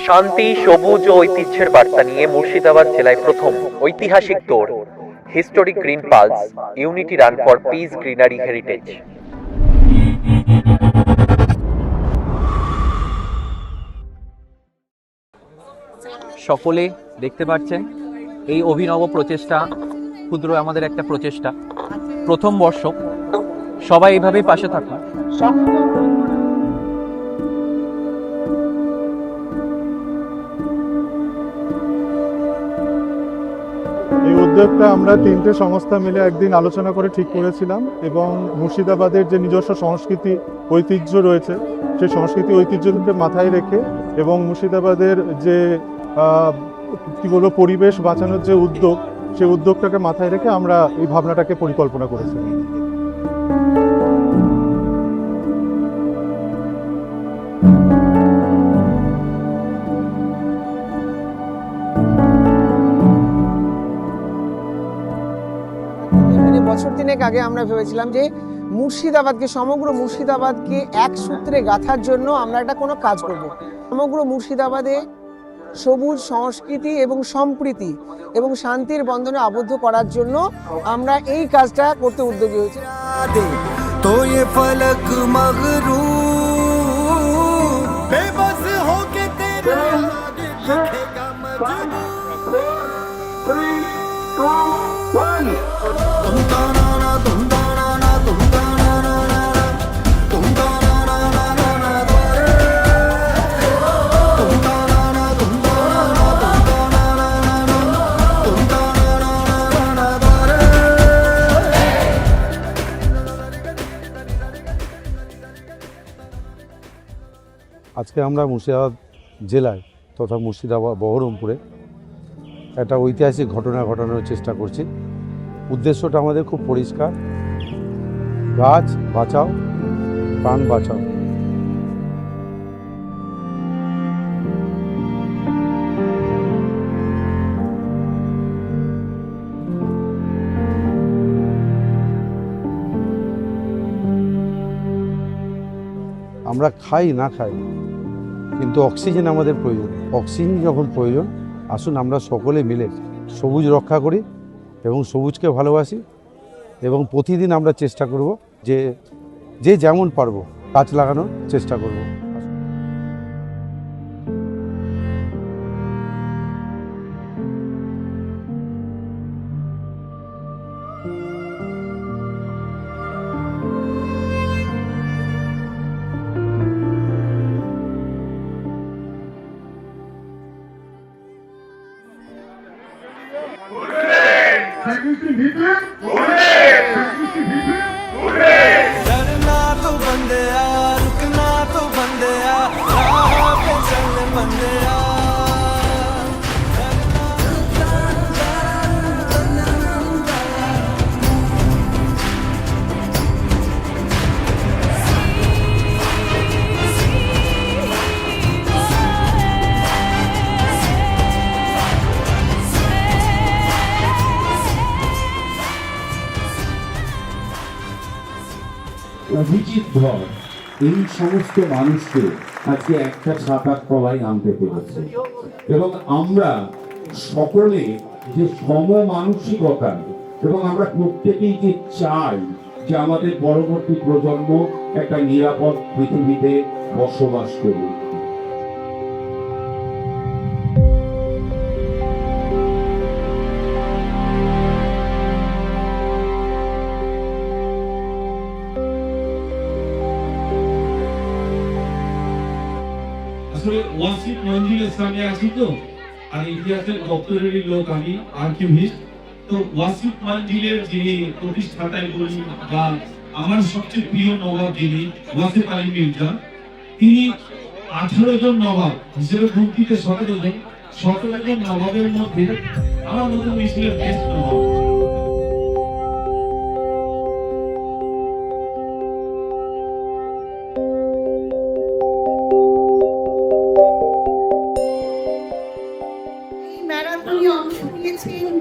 শান্তি, সবুজ ও ঐতিহ্যের বার্তা নিয়ে মুর্শিদাবাদ জেলায় প্রথম ঐতিহাসিক দৌড় historic green pulse unity run for piece greenery heritage. সকলে দেখতে পাচ্ছেন এই অভিনব প্রচেষ্টা, ক্ষুদ্র আমাদের একটা প্রচেষ্টা, প্রথম বর্ষ। সবাই এইভাবেই পাশে থাকুন। এই উদ্যোগটা আমরা তিনটে সংস্থা মিলে একদিন আলোচনা করে ঠিক করেছিলাম এবং মুর্শিদাবাদের যে নিজস্ব সংস্কৃতি ঐতিহ্য রয়েছে সেই সংস্কৃতি ঐতিহ্যকে মাথায় রেখে এবং মুর্শিদাবাদের যে কি বলবো পরিবেশ বাঁচানোর যে উদ্যোগ, সেই উদ্যোগটাকে মাথায় রেখে আমরা এই ভাবনাটাকে পরিকল্পনা করেছিলাম। বছর তিনেক আগে আমরা ভেবেছিলাম যে মুর্শিদাবাদকে, সমগ্র মুর্শিদাবাদকে এক সূত্রে গাঁথার জন্য আমরা একটা কোনো কাজ করব। সমগ্র মুর্শিদাবাদে সবুজ সংস্কৃতি এবং সম্প্রীতি এবং শান্তির বন্ধনে আবদ্ধ করার জন্য আমরা এই কাজটা করতে উদ্যোগী হয়েছি। তো ये फलक मगरूर बेबस होके तेरे आगे लिखेगा मजबूर 3 2 1 আজকে আমরা মুর্শিদাবাদ জেলায় তথা মুর্শিদাবাদ বহরমপুরে একটা ঐতিহাসিক ঘটনা ঘটানোর চেষ্টা করছি। উদ্দেশ্যটা আমাদের খুব পরিষ্কার, গাছ বাঁচাও, প্রাণ বাঁচাও। আমরা খাই না খাই, কিন্তু অক্সিজেন আমাদের প্রয়োজন। অক্সিজেন যখন প্রয়োজন, আসুন আমরা সকলে মিলে সবুজ রক্ষা করি এবং সবুজকে ভালোবাসি এবং প্রতিদিন আমরা চেষ্টা করব যে যেমন পারবো গাছ লাগানোর চেষ্টা করব। डरना तो बंदया, रुकना तो बंदया, राह पे चल बंदया। অভিজিৎ ধর এই সমস্ত মানুষকে আজকে একটা ছাতার তলায় আনতে পেরেছে এবং আমরা সকলে যে সমমানসিকতা এবং আমরা প্রত্যেকেই যে চাই যে আমাদের পরবর্তী প্রজন্ম একটা নিরাপদ পৃথিবীতে বসবাস করুক। আসলে ওয়াসিফ মঞ্জিলের স্থানে আছি তো, আর ইতিহাসের দপ্তরেরই লোক আমি, আর্কিভিস্ট। তো ওয়াসিফ মঞ্জিলের যিনি প্রতিষ্ঠাতায় বলি বা আমার সবচেয়ে প্রিয় নবাব যিনি ওয়াসিফ আলী মির্জা, তিনি 18 জন নবাব হিসেবে ভক্তিতে 17 জন নবাবের মধ্যে আমার মতো মিছিলের বেস্ট নবাব।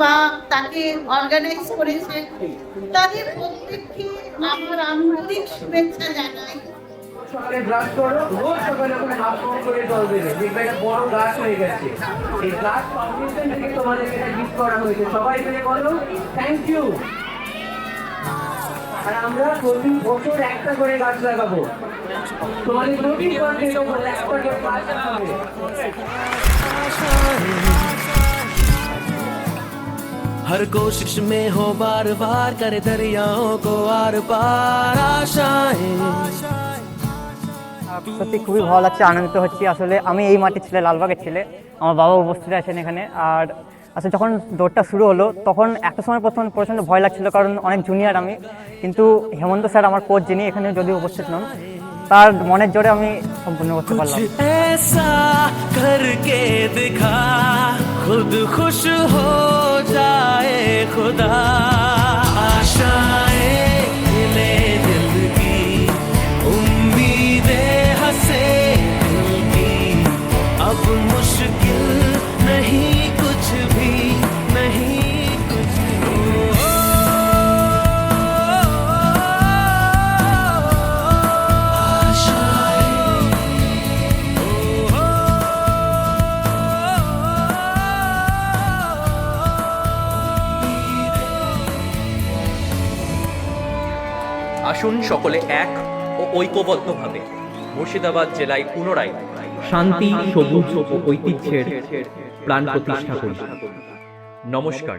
বা তাকে অর্গানাইজ করেছেন, তাদের প্রত্যেককে আমার আন্তরিক শুভেচ্ছা জানাই। সকালে ব্রাশ করো, রোজ সকালে ওখানে হাফ পাউন্ড করে জল দেবে, দেখবে একটা বড় গাছ হয়ে গেছে। এই গাছ ফাউন্ডেশন থেকে তোমাদেরকে এটা গিফট করা হয়েছে, সবাই মিলে বলো থ্যাংক ইউ। আর আমরা প্রতি বছর একটা করে গাছ লাগাবো, তোমাদের প্রতি বছর একটা করে গাছ লাগাবে। हर कोशिश में हो बार बार करे दरियाओं को आर पार आशाएं। সত্যি খুবই ভালো লাগছে, আনন্দিত হচ্ছি। আসলে আমি এই মাটির ছেলে, লালবাগের ছেলে, আমার বাবা উপস্থিত আছেন এখানে। আর আসলে যখন দৌড়টা শুরু হলো তখন একটা সময় প্রচণ্ড ভয় লাগছিল, কারণ অনেক জুনিয়র আমি। কিন্তু হেমন্ত স্যার আমার কোচ, যিনি এখানে যদিও উপস্থিত নন, তার মনের জোরে আমি সম্পূর্ণ করতে পারলাম। ऐसा करके दिखा खुद खुश हो जाए खुदा, आशाएं मिले दिल की, उम्मीदें हंसे दिल की, अब मुश्किल नहीं कुछ भी, नहीं कुछ भी। আসুন সকলে এক ও ঐক্যবদ্ধভাবে মুর্শিদাবাদ জেলায় পুনরায় শান্তি, সবুজ ও ঐতিহ্যের প্রাণ প্রতিষ্ঠা করি। নমস্কার।